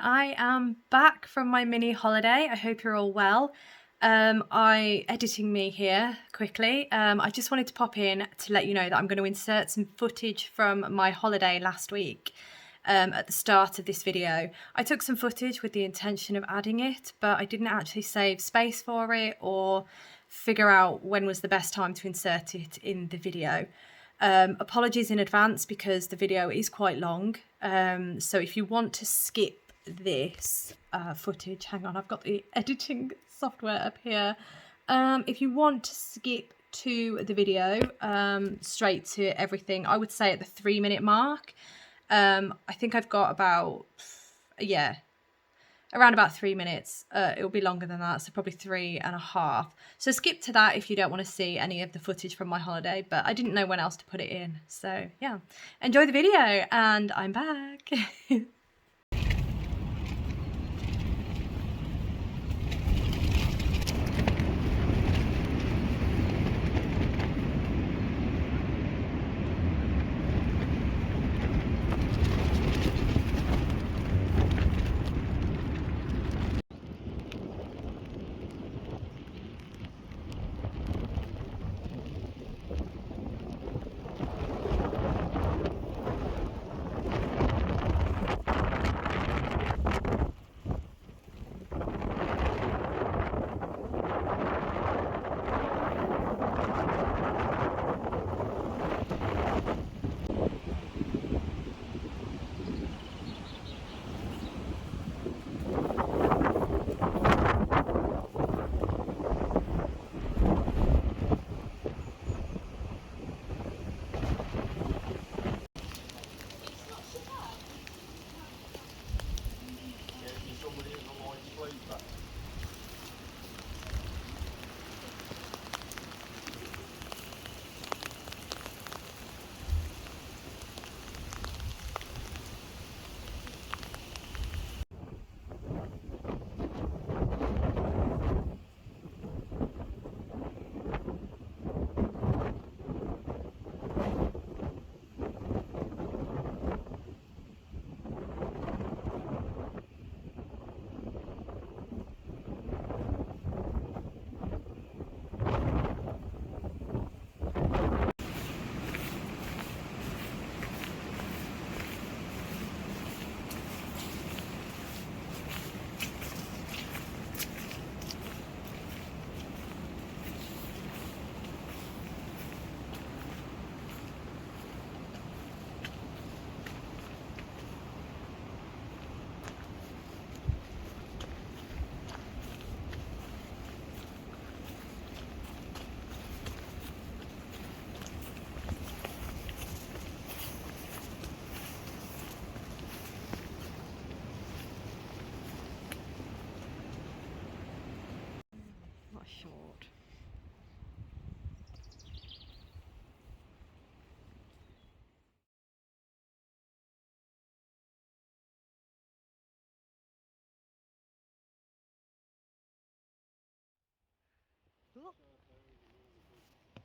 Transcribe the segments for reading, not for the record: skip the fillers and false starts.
I am back from my mini holiday. I hope you're all well. Editing me here quickly. I just wanted to pop in to let you know that I'm going to insert some footage from my holiday last week at the start of this video. I took some footage with the intention of adding it, but I didn't actually save space for it or figure out when was the best time to insert it in the video. Apologies in advance because the video is quite long. So if you want to skip this footage, hang on, I've got the editing software up here. If you want to skip to the video, straight to everything, I would say at the 3-minute mark. I think I've got about, around about 3 minutes. It'll be longer than that, so probably 3.5. So skip to that if you don't want to see any of the footage from my holiday, but I didn't know when else to put it in. So yeah, enjoy the video and I'm back. Short.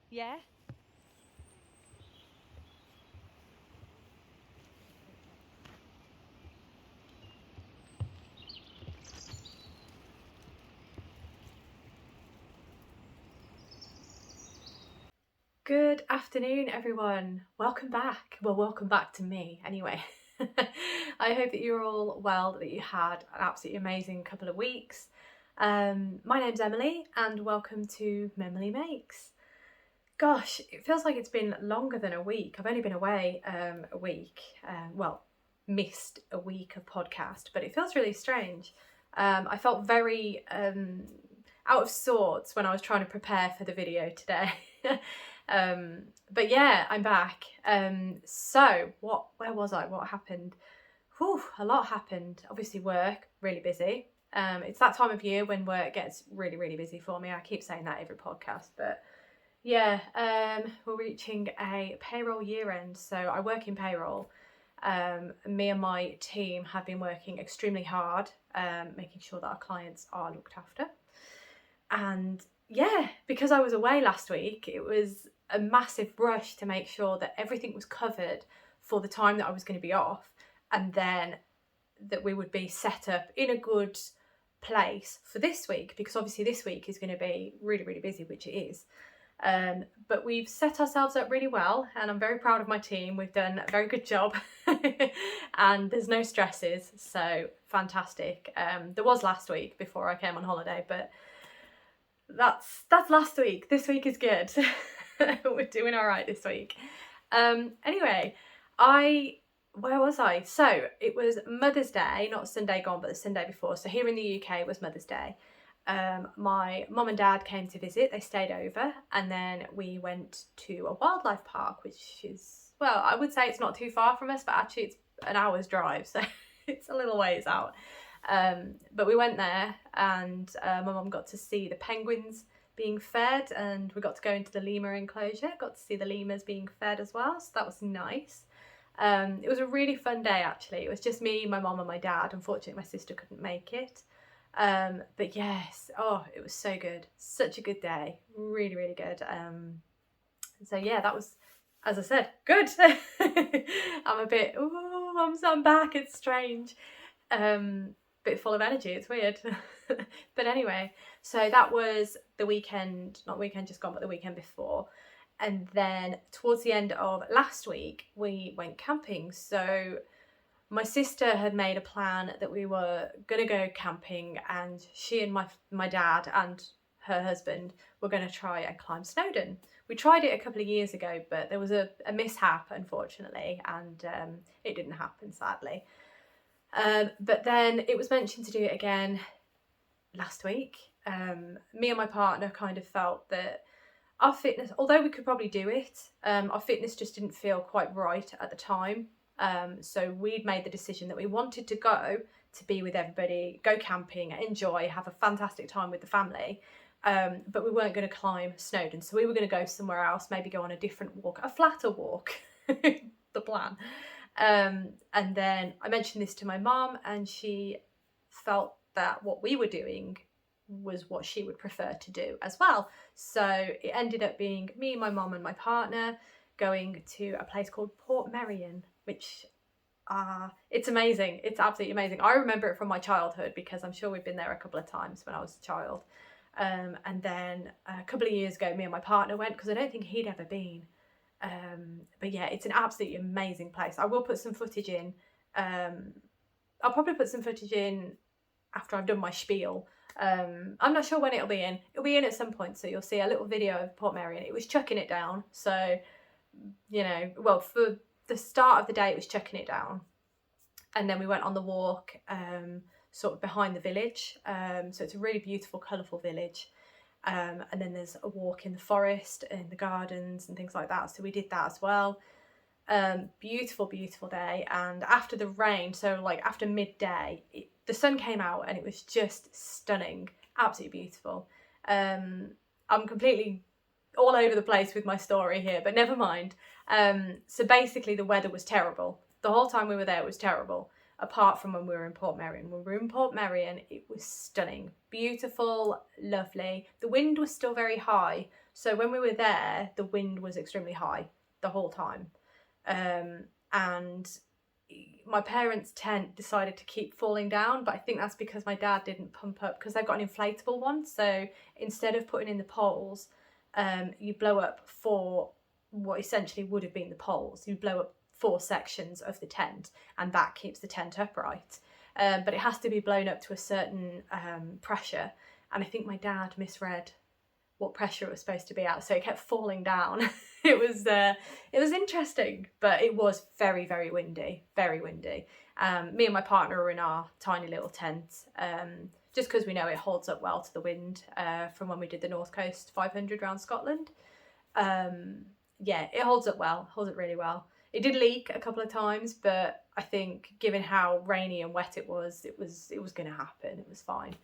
Yeah. Good afternoon, everyone. Welcome back. Well, welcome back to me anyway. I hope that you're all well, that you had an absolutely amazing couple of weeks. My name's Emily and welcome to MemilyMakes. Gosh, it feels like it's been longer than a week. I've only been away a week, missed a week of podcast, but it feels really strange. I felt very out of sorts when I was trying to prepare for the video today. But yeah, I'm back. So where was I? What happened? Whew, a lot happened. Obviously work, really busy. It's that time of year when work gets really, really busy for me. I keep saying that every podcast, but yeah, we're reaching a payroll year end. So I work in payroll. Me and my team have been working extremely hard, making sure that our clients are looked after. And yeah, because I was away last week, it was a massive rush to make sure that everything was covered for the time that I was going to be off. And then that we would be set up in a good place for this week, because obviously this week is going to be really, really busy, which it is. But we've set ourselves up really well, and I'm very proud of my team. We've done a very good job and there's no stresses, so fantastic. There was last week before I came on holiday, but that's last week. This week is good. We're doing all right this week. Anyway, where was I? So it was Mother's Day, not Sunday gone, but the Sunday before. So here in the UK it was Mother's Day. My mum and dad came to visit, they stayed over, and then we went to a wildlife park, which is, well, I would say it's not too far from us, but actually it's an hour's drive, so it's a little ways out. But we went there, and my mum got to see the penguins being fed, and we got to go into the lemur enclosure, got to see the lemurs being fed as well, so that was nice. It was a really fun day actually. It was just me, my mum and my dad. Unfortunately my sister couldn't make it. But yes, oh, it was so good. Such a good day. Really, really good. So yeah, that was, as I said, good. I'm a bit, I'm back. It's strange. Bit full of energy. It's weird. But anyway, so that was the weekend, not weekend just gone, but the weekend before. And then towards the end of last week, we went camping. So my sister had made a plan that we were going to go camping, and she and my dad and her husband were going to try and climb Snowdon. We tried it a couple of years ago, but there was a mishap, unfortunately, and it didn't happen, sadly. But then it was mentioned to do it again last week. Me and my partner kind of felt that our fitness, although we could probably do it, our fitness just didn't feel quite right at the time. So we'd made the decision that we wanted to go to be with everybody, go camping, enjoy, have a fantastic time with the family, but we weren't going to climb Snowdon. So we were going to go somewhere else, maybe go on a different walk, a flatter walk, the plan. And then I mentioned this to my mum, and she felt that what we were doing was what she would prefer to do as well. So it ended up being me, my mum and my partner going to a place called Portmeirion, which it's amazing. It's absolutely amazing. I remember it from my childhood because I'm sure we've been there a couple of times when I was a child. And then a couple of years ago, me and my partner went because I don't think he'd ever been. But yeah, it's an absolutely amazing place. I will put some footage in. I'll probably put some footage in after I've done my spiel. I'm not sure when it'll be in. It'll be in at some point, so you'll see a little video of Portmeirion. It was chucking it down, so, you know, well, for the start of the day it was chucking it down, and then we went on the walk sort of behind the village, so it's a really beautiful, colourful village, and then there's a walk in the forest and the gardens and things like that, so we did that as well. Beautiful day. And after the rain, so like after midday, the sun came out and it was just stunning, absolutely beautiful. I'm completely all over the place with my story here, but never mind. So basically the weather was terrible. The whole time we were there it was terrible, apart from when we were in Portmeirion. When we were in Portmeirion, it was stunning, beautiful, lovely. The wind was still very high, so when we were there the wind was extremely high the whole time. And my parents' tent decided to keep falling down, but I think that's because my dad didn't pump up, because they've got an inflatable one, so instead of putting in the poles, you blow up for what essentially would have been the poles. You blow up 4 sections of the tent, and that keeps the tent upright, but it has to be blown up to a certain pressure, and I think my dad misread what pressure it was supposed to be at, so it kept falling down. It was interesting, but it was very, very windy, very windy. Me and my partner were in our tiny little tent, just because we know it holds up well to the wind, from when we did the North Coast 500 around Scotland. Yeah, it holds up well, holds up really well. It did leak a couple of times, but I think given how rainy and wet it was going to happen. It was fine.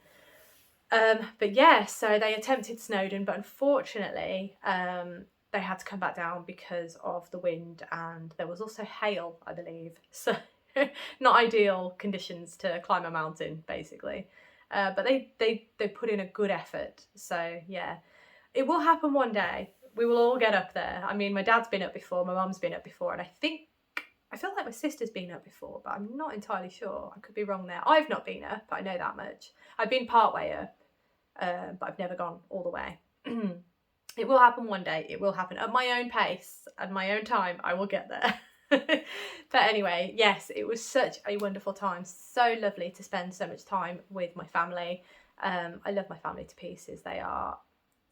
But yeah, so they attempted Snowdon, but unfortunately they had to come back down because of the wind, and there was also hail, I believe. So not ideal conditions to climb a mountain, basically. But they put in a good effort. So yeah, it will happen one day. We will all get up there. I mean, my dad's been up before, my mum's been up before, and I think I feel like my sister's been up before, but I'm not entirely sure. I could be wrong there. I've not been up, but I know that much. I've been part way up, but I've never gone all the way. It will happen one day. It will happen at my own pace, at my own time. I will get there. But anyway, yes, it was such a wonderful time. So lovely to spend so much time with my family. I love my family to pieces. They are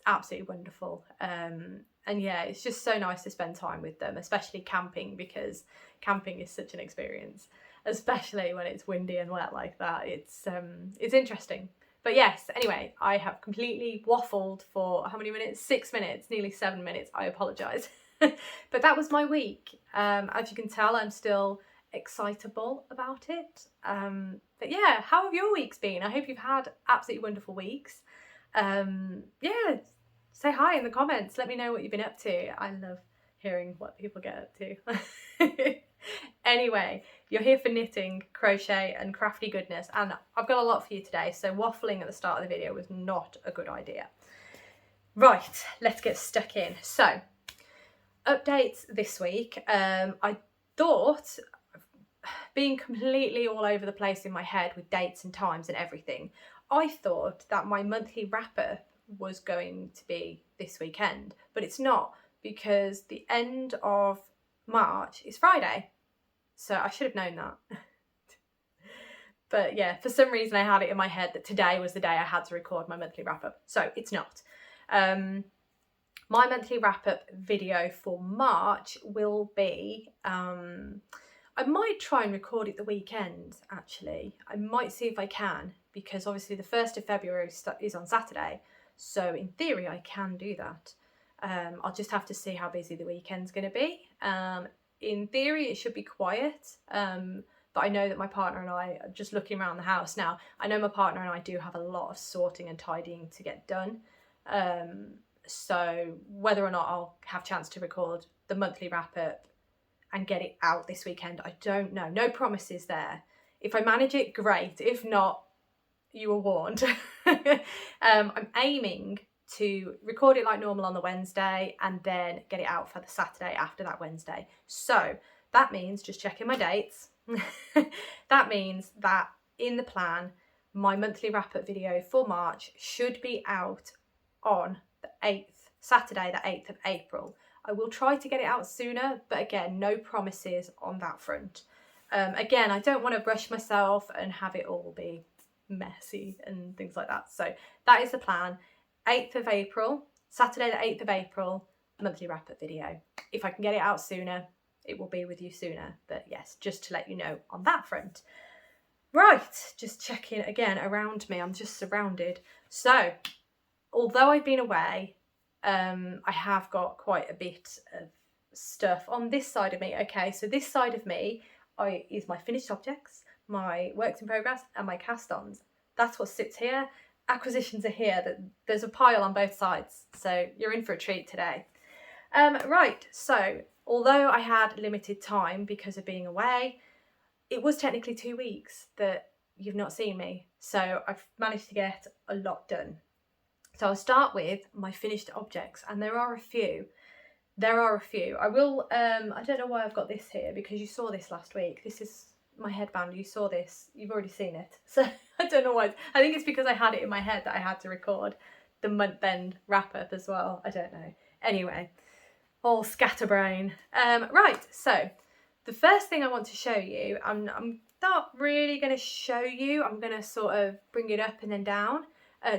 absolutely wonderful. And yeah, it's just so nice to spend time with them, especially camping, because camping is such an experience, especially when it's windy and wet like that. It's interesting. But yes, anyway, I have completely waffled for how many minutes? 6 minutes, nearly 7 minutes. I apologise. But that was my week. As you can tell, I'm still excitable about it. But yeah, how have your weeks been? I hope you've had absolutely wonderful weeks. Yeah, say hi in the comments. Let me know what you've been up to. I love hearing what people get up to. Anyway, you're here for knitting, crochet and crafty goodness, and I've got a lot for you today, so waffling at the start of the video was not a good idea. Right, let's get stuck in. So, updates this week. I thought, being completely all over the place in my head with dates and times and everything, I thought that my monthly wrap-up was going to be this weekend, but it's not, because the end of March is Friday. So I should have known that. But yeah, for some reason I had it in my head that today was the day I had to record my monthly wrap-up. So it's not. My monthly wrap-up video for March will be, I might try and record it the weekend, actually. I might see if I can, because obviously the 1st of February is on Saturday. So in theory, I can do that. I'll just have to see how busy the weekend's going to be. In theory, it should be quiet, but I know that my partner and I are just looking around the house now. I know my partner and I do have a lot of sorting and tidying to get done. So whether or not I'll have a chance to record the monthly wrap-up and get it out this weekend, I don't know. No promises there. If I manage it, great. If not, you were warned. I'm aiming to record it like normal on the Wednesday and then get it out for the Saturday after that Wednesday. So that means, just checking my dates, that means that in the plan, my monthly wrap-up video for March should be out on the 8th, Saturday the 8th of April. I will try to get it out sooner, but again, no promises on that front. Again, I don't want to rush myself and have it all be messy and things like that. So that is the plan. 8th of April, Saturday the 8th of April, monthly wrap-up video. If I can get it out sooner, it will be with you sooner. But yes, just to let you know on that front. Right, just checking again around me. I'm just surrounded. So, although I've been away, I have got quite a bit of stuff on this side of me. Okay, so this side of me is my finished objects, my works in progress and my cast-ons. That's what sits here. Acquisitions are here. There's a pile on both sides, so you're in for a treat today. Right, so although I had limited time because of being away, it was technically 2 weeks that you've not seen me, so I've managed to get a lot done. So I'll start with my finished objects, and there are a few. I will, I don't know why I've got this here, because you saw this last week. This is my headband. You saw this. You've already seen it. So I don't know why. I think it's because I had it in my head that I had to record the month end wrap up as well. I don't know. Anyway, all scatterbrain. Right, so the first thing I want to show you, I'm not really going to show you. I'm going to sort of bring it up and then down,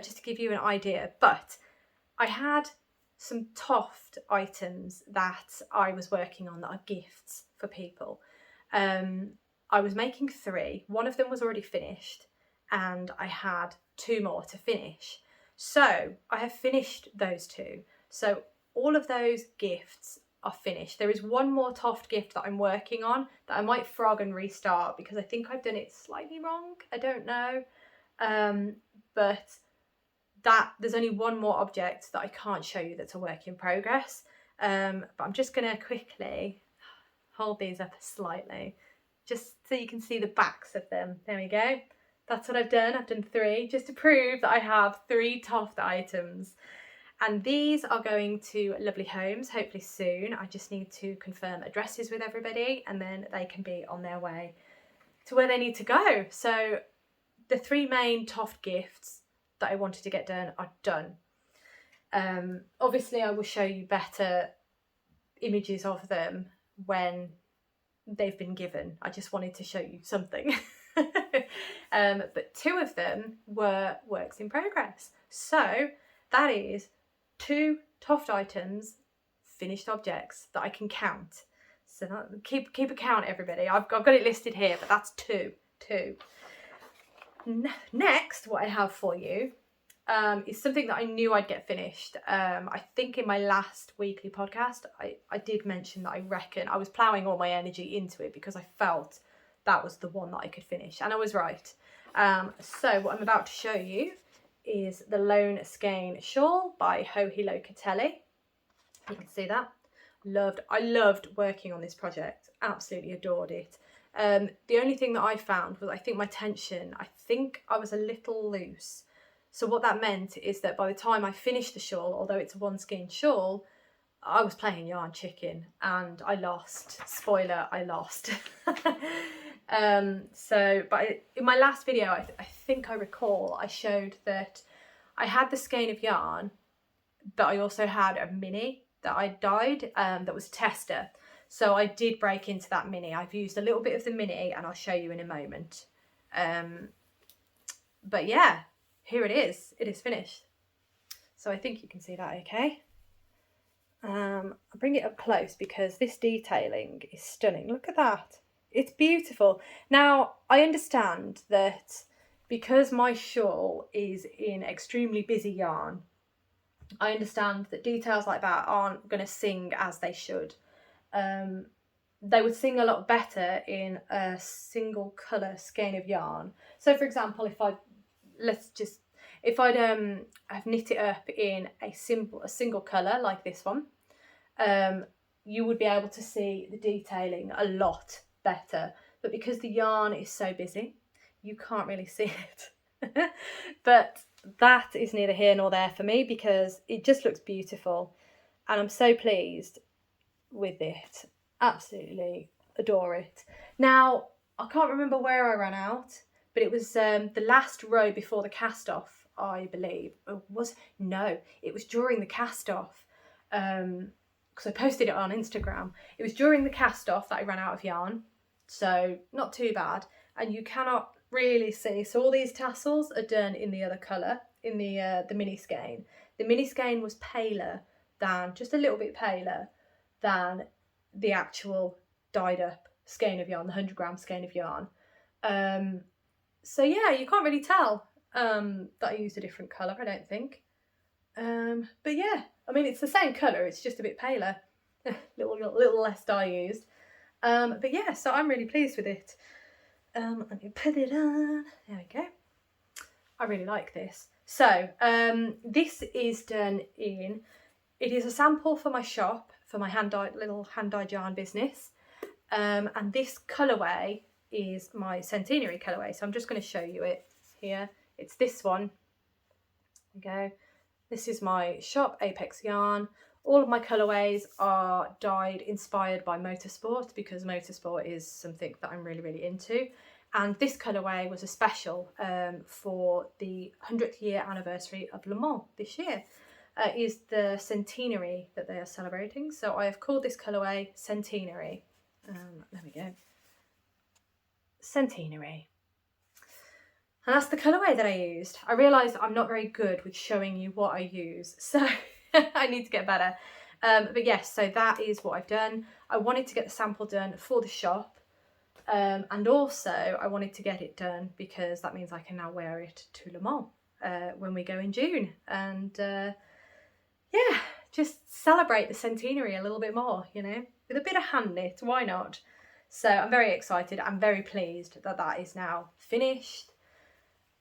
just to give you an idea. But I had some Toft items that I was working on that are gifts for people. I was making 3. One of them was already finished, and I had 2 more to finish. So I have finished those 2. So all of those gifts are finished. There is one more Toft gift that I'm working on that I might frog and restart, because I think I've done it slightly wrong. I don't know. But there's only one more object that I can't show you that's a work in progress. But I'm just going to quickly hold these up slightly, just so you can see the backs of them. There we go. That's what I've done. I've done 3, just to prove that I have 3 Toft items. And these are going to lovely homes, hopefully soon. I just need to confirm addresses with everybody, and then they can be on their way to where they need to go. So the 3 main Toft gifts that I wanted to get done are done. Obviously I will show you better images of them when they've been given. I just wanted to show you something. But 2 of them were works in progress. So that is 2 Toft items, finished objects that I can count. So that, keep a count, everybody. I've got it listed here, but that's 2. Next, what I have for you is something that I knew I'd get finished. I think in my last weekly podcast, I did mention that I reckon I was ploughing all my energy into it because I felt that was the one that I could finish, and I was right. So what I'm about to show you is the Lone Skein Shawl by Joji Locatelli. You can see that. I loved working on this project, absolutely adored it. The only thing that I found was I think my tension, I was a little loose. So what that meant is that by the time I finished the shawl, although it's a 1 skein shawl, I was playing yarn chicken and I lost. Spoiler, I lost. But in my last video, I think I recall I showed that I had the skein of yarn, but I also had a mini that I dyed that was a tester. So I did break into that mini. I've used a little bit of the mini and I'll show you in a moment. But yeah, here it is. It is finished. So I think you can see that okay. I'll bring it up close because this detailing is stunning. Look at that. It's beautiful. Now, I understand that because my shawl is in extremely busy yarn, I understand that details like that aren't going to sing as they should. They would sing a lot better in a single colour skein of yarn. So for example, if I'd have knit it up in a single colour like this one, you would be able to see the detailing a lot better. But because the yarn is so busy, you can't really see it. But that is neither here nor there for me because it just looks beautiful and I'm so pleased with it. Absolutely adore it. Now, I can't remember where I ran out, but it was the last row before the cast off, I believe. It was during the cast off, because I posted it on Instagram. It was during the cast off that I ran out of yarn, so not too bad. And you cannot really see, so all these tassels are done in the other colour, in the mini skein. The mini skein was paler than, just a little bit paler than the actual dyed up skein of yarn, the 100-gram skein of yarn. So yeah, you can't really tell that I used a different colour, I don't think. But yeah, I mean, it's the same colour, it's just a bit paler. little less dye used. But yeah, so I'm really pleased with it. Let me put it on. There we go. I really like this. So this is done in, it is a sample for my shop, for my little hand-dyed yarn business. And this colourway is my centenary colourway. So I'm just going to show you it here. It's this one. There we go. This is my shop, Apex Yarn. All of my colourways are dyed inspired by motorsport because motorsport is something that I'm really, really into. And this colourway was a special for the 100th year anniversary of Le Mans this year. Is the centenary that they are celebrating. So I have called this colourway Centenary. There we go. Centenary. And that's the colourway that I used. I realised I'm not very good with showing you what I use, so I need to get better. But yes, so that is what I've done. I wanted to get the sample done for the shop. And also I wanted to get it done because that means I can now wear it to Le Mans when we go in June. And yeah, just celebrate the centenary a little bit more, you know, with a bit of hand knit, why not? So I'm very excited. I'm very pleased that that is now finished.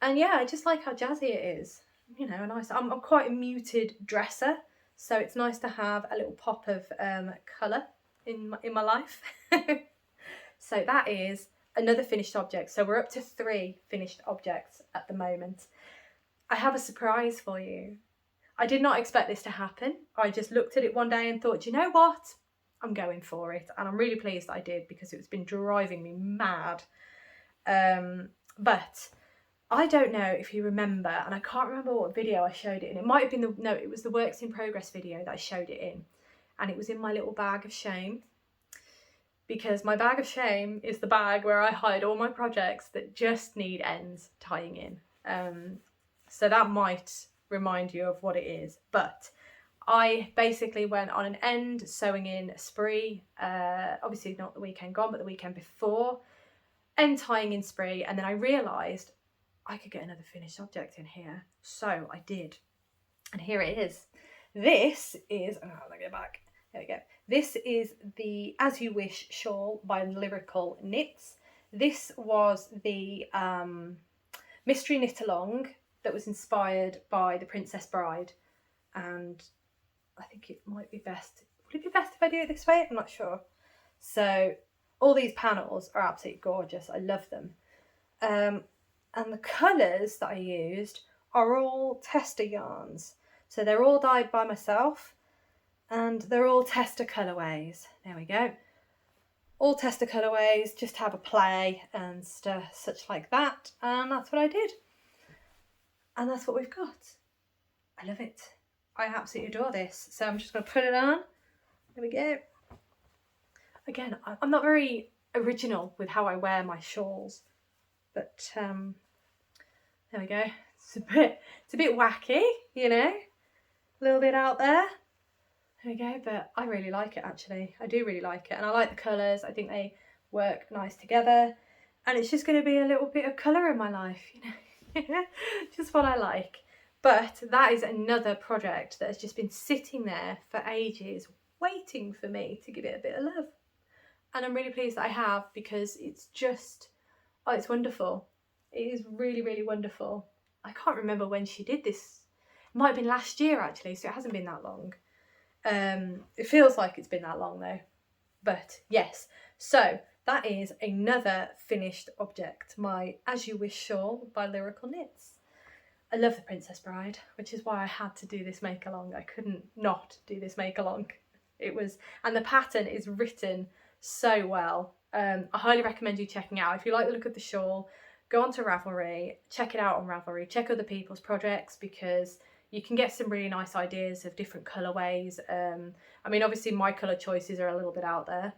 And yeah, I just like how jazzy it is. You know, I'm quite a muted dresser, so it's nice to have a little pop of colour in my life. So that is another finished object. So we're up to 3 finished objects at the moment. I have a surprise for you. I did not expect this to happen. I just looked at it one day and thought, you know what? I'm going for it. And I'm really pleased that I did, because it's been driving me mad. But I don't know if you remember, and I can't remember what video I showed it in. It might have been it was the works in progress video that I showed it in. And it was in my little bag of shame. Because my bag of shame is the bag where I hide all my projects that just need ends tying in. So that might remind you of what it is. But I basically went on an end sewing in spree, obviously not the weekend gone, but the weekend before, end tying in spree, and then I realised I could get another finished object in here. So I did. And here it is. This is, oh, let me go back. There we go. This is the As You Wish shawl by Lyrical Knits. This was the mystery knit along that was inspired by The Princess Bride. And I think it might be best. Would it be best if I do it this way? I'm not sure. So all these panels are absolutely gorgeous. I love them. And the colours that I used are all tester yarns. So they're all dyed by myself. And they're all tester colourways. There we go. All tester colourways, just have a play and such like that. And that's what I did. And that's what we've got. I love it. I absolutely adore this. So I'm just going to put it on. There we go. Again, I'm not very original with how I wear my shawls. But there we go. It's a bit wacky, you know. A little bit out there. There we go, but I really like it actually. I do really like it, and I like the colours. I think they work nice together, and it's just going to be a little bit of colour in my life, you know. Just what I like. But that is another project that has just been sitting there for ages, waiting for me to give it a bit of love. And I'm really pleased that I have, because it's just, oh, it's wonderful. It is really, really wonderful. I can't remember when she did this. It might have been last year actually, so it hasn't been that long. It feels like it's been that long though, but yes. So that is another finished object, my As You Wish shawl by Lyrical Knits. I love The Princess Bride, which is why I had to do this make along. I couldn't not do this make along. It was, and the pattern is written so well. I highly recommend you checking it out. If you like the look of the shawl, go onto Ravelry, check it out on Ravelry, check other people's projects, because you can get some really nice ideas of different colourways. I mean, obviously my colour choices are a little bit out there.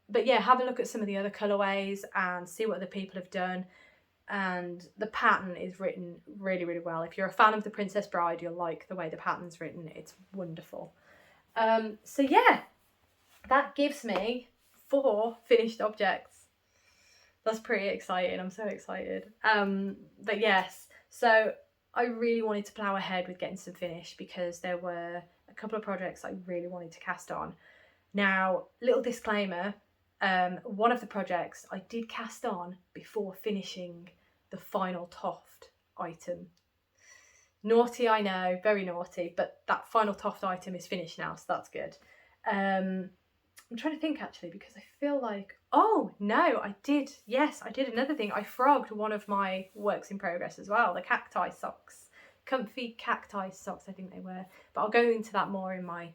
But yeah, have a look at some of the other colourways and see what other people have done. And the pattern is written really, really well. If you're a fan of The Princess Bride, you'll like the way the pattern's written. It's wonderful. So yeah, that gives me 4 finished objects. That's pretty exciting. I'm so excited. But yes, so I really wanted to plough ahead with getting some finish, because there were a couple of projects I really wanted to cast on. Now, little disclaimer, one of the projects I did cast on before finishing the final Toft item. Naughty, I know, very naughty, but that final Toft item is finished now, so that's good. I'm trying to think actually, because I feel like, oh no, I did another thing. I frogged one of my works in progress as well, the cacti socks, comfy cacti socks I think they were, but I'll go into that more in my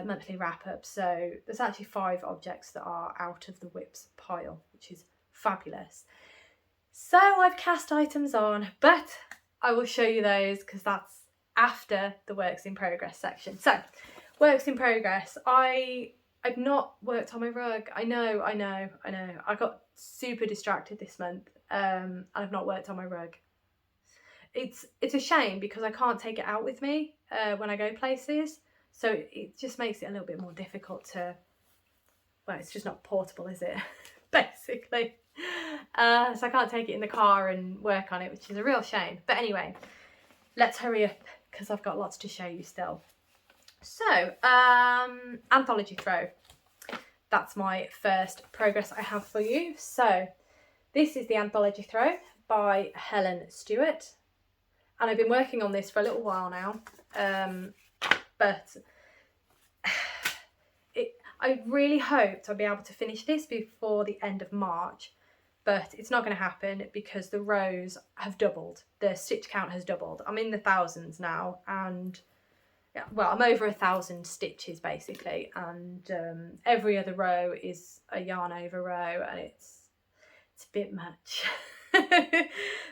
monthly wrap up. So there's actually 5 objects that are out of the whips pile, which is fabulous. So I've cast items on, but I will show you those because that's after the works in progress section. So works in progress, I've not worked on my rug. I know. I got super distracted this month and I've not worked on my rug. It's a shame because I can't take it out with me when I go places. So it just makes it a little bit more difficult to, well, it's just not portable, is it? Basically. So I can't take it in the car and work on it, which is a real shame. But anyway, let's hurry up because I've got lots to show you still. So, anthology throw. That's my first progress I have for you. So, this is the anthology throw by Helen Stewart. And I've been working on this for a little while now. But I really hoped I'd be able to finish this before the end of March. but it's not going to happen because the rows have doubled. The stitch count has doubled. I'm in the thousands now, and yeah, well, I'm over 1,000 stitches basically, and every other row is a yarn over row, and it's a bit much.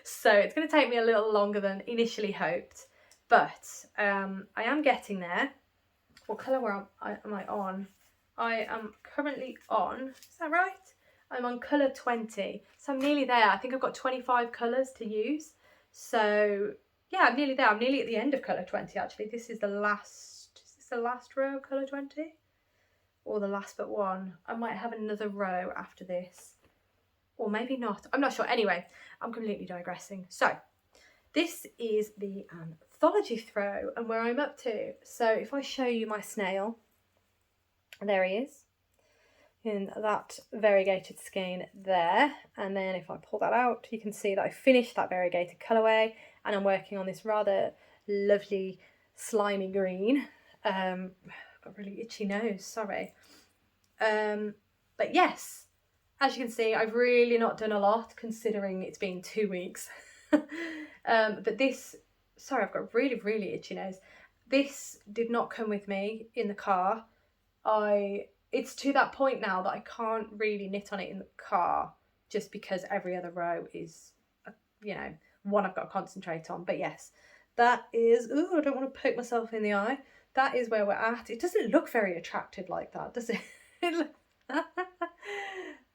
So it's going to take me a little longer than initially hoped, but I am getting there. What colour am I on? I am currently on, is that right? I'm on colour 20, so I'm nearly there. I think I've got 25 colours to use. So yeah, I'm nearly there. I'm nearly at the end of colour 20 actually. This is the last row of colour 20? Or the last but one. I might have another row after this. Or maybe not. I'm not sure. Anyway, I'm completely digressing. So this is the anthology throw and where I'm up to. So if I show you my snail, there he is in that variegated skein there, and then if I pull that out you can see that I finished that variegated colourway and I'm working on this rather lovely slimy green. I've got a really itchy nose, sorry. But yes, as you can see, I've really not done a lot considering it's been 2 weeks. But this, sorry, I've got a really itchy nose. This did not come with me in the car. It's to that point now that I can't really knit on it in the car just because every other row is, you know, one I've got to concentrate on. But yes, that is, ooh, I don't want to poke myself in the eye. That is where we're at. It doesn't look very attractive like that, does it?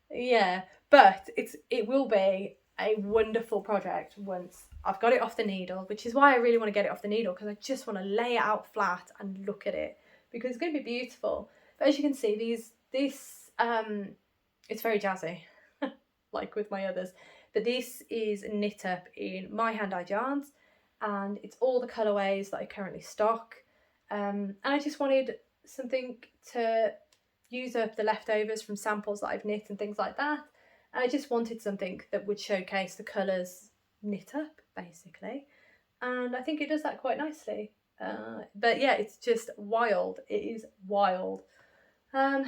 Yeah, but it will be a wonderful project once I've got it off the needle, which is why I really want to get it off the needle, because I just want to lay it out flat and look at it because it's going to be beautiful. But as you can see, this it's very jazzy, like with my others. But this is knit up in my hand-dyed yarns, and it's all the colourways that I currently stock. And I just wanted something to use up the leftovers from samples that I've knit and things like that. And I just wanted something that would showcase the colours knit up, basically. And I think it does that quite nicely. But yeah, it's just wild. It is wild. Yeah,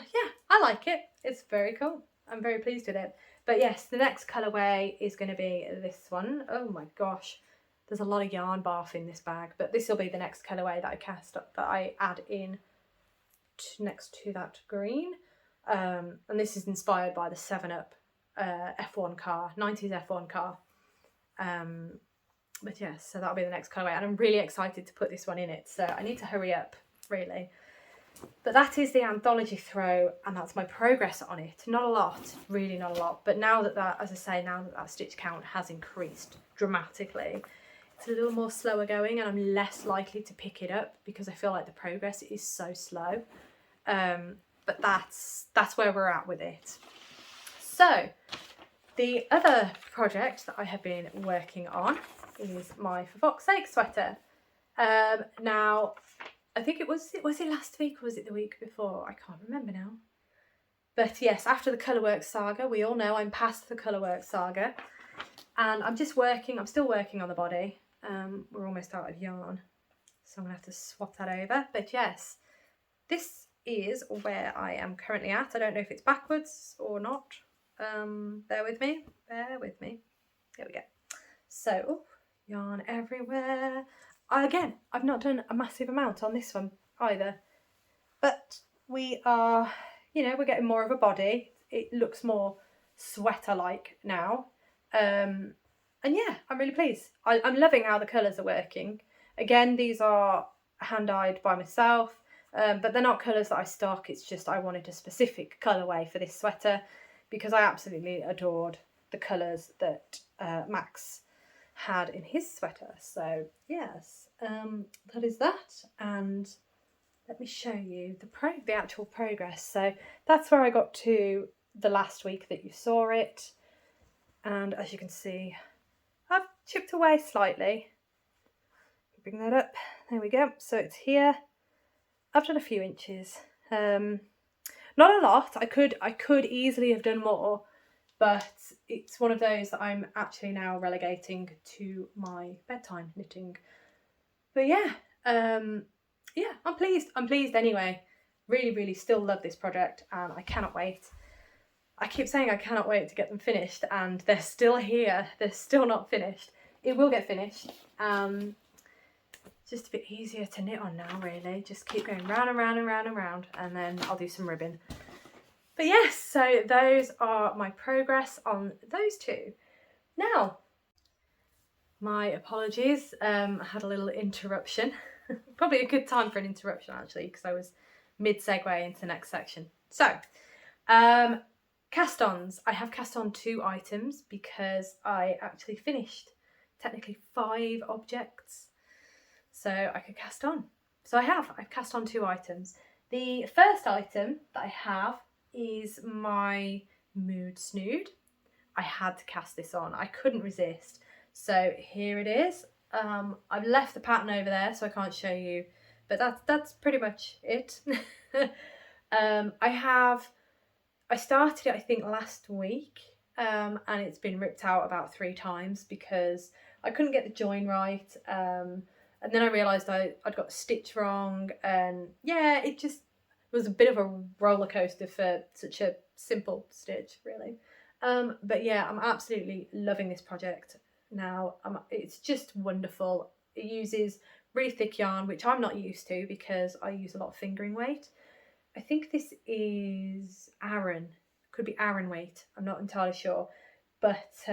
I like it. It's very cool. I'm very pleased with it. But yes, the next colourway is going to be this one. Oh my gosh, there's a lot of yarn barf in this bag. But this will be the next colourway that I cast up, that I add in next to that green. And this is inspired by the 7-Up F1 car, 90s F1 car. But yes, so that'll be the next colourway, and I'm really excited to put this one in it, so I need to hurry up, really. But that is the anthology throw, and that's my progress on it. Not a lot, really not a lot, but now that as I say, now that stitch count has increased dramatically, it's a little more slower going, and I'm less likely to pick it up because I feel like the progress is so slow. But that's where we're at with it. So the other project that I have been working on is my For Fox's Sake sweater. Now, I think was it last week or was it the week before? I can't remember now. But yes, after the Colourworks saga, we all know I'm past the Colourworks saga. And I'm still working on the body. We're almost out of yarn, so I'm going to have to swap that over. But yes, this is where I am currently at. I don't know if it's backwards or not. Bear with me. There we go. So, oh, yarn everywhere. Again, I've not done a massive amount on this one either. But we are, we're getting more of a body. It looks more sweater-like now. And yeah, I'm really pleased. I'm loving how the colours are working. Again, these are hand-dyed by myself. But they're not colours that I stock. It's just I wanted a specific colourway for this sweater because I absolutely adored the colours that Max had in his sweater. So yes, that is that. And let me show you the actual progress. So that's where I got to the last week that you saw it. And as you can see, I've chipped away slightly. Bring that up. There we go. So it's here. I've done a few inches. Not a lot. I could easily have done more, but it's one of those that I'm actually now relegating to my bedtime knitting. But yeah, yeah, I'm pleased. I'm pleased anyway. Really, really still love this project, and I cannot wait I keep saying I cannot wait to get them finished, and they're still here. They're still not finished. It will get finished. Just a bit easier to knit on now, really. Just keep going round and round and round and round, and then I'll do some ribbon. But yes, so those are my progress on those two. Now, my apologies, I had a little interruption. Probably a good time for an interruption, actually, because I was mid-segue into the next section. So, cast-ons. I have cast on 2 items because I actually finished technically 5 objects. So I could cast on. So I've cast on 2 items. The first item that I have is my Mood Snood. I had to cast this on. I couldn't resist. So here it is. I've left the pattern over there so I can't show you, but that's pretty much it. I started it I think last week, and it's been ripped out about 3 times because I couldn't get the join right. And then I realised I'd got the stitch wrong, and yeah, it was a bit of a roller coaster for such a simple stitch, really. But yeah, I'm absolutely loving this project now. It's just wonderful. It uses really thick yarn, which I'm not used to because I use a lot of fingering weight. I think this is Aran, could be Aran weight, I'm not entirely sure. But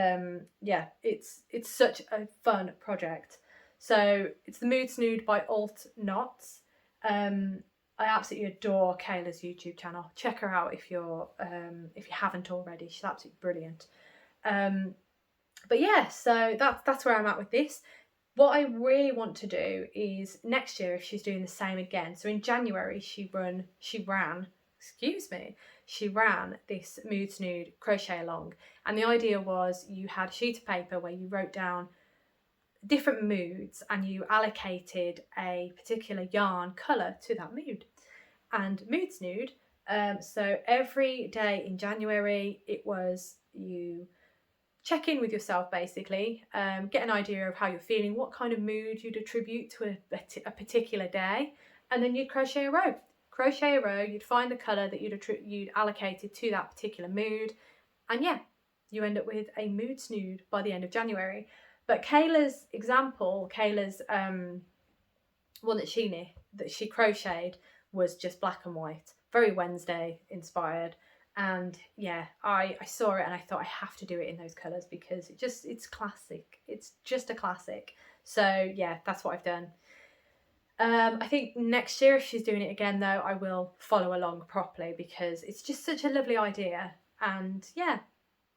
yeah, it's such a fun project. So it's the Mood Snood by Alt Knots. I absolutely adore Kayla's YouTube channel. Check her out if you haven't already. She's absolutely brilliant. But yeah, so that's where I'm at with this. What I really want to do is next year, if she's doing the same again. So in January, she ran this Mood Snood crochet along, and the idea was you had a sheet of paper where you wrote down different moods and you allocated a particular yarn colour to that mood. And Mood Snood, so every day in January it was you check in with yourself basically, get an idea of how you're feeling, what kind of mood you'd attribute to a particular day, and then you'd crochet a row. You'd find the colour that you'd allocated to that particular mood, and yeah, you end up with a Mood Snood by the end of January. But Kayla's example, one that she crocheted, was just black and white, very Wednesday inspired. And yeah, I saw it and I thought I have to do it in those colours because it's classic. It's just a classic. So yeah, that's what I've done. I think next year, if she's doing it again though, I will follow along properly because it's just such a lovely idea. And yeah,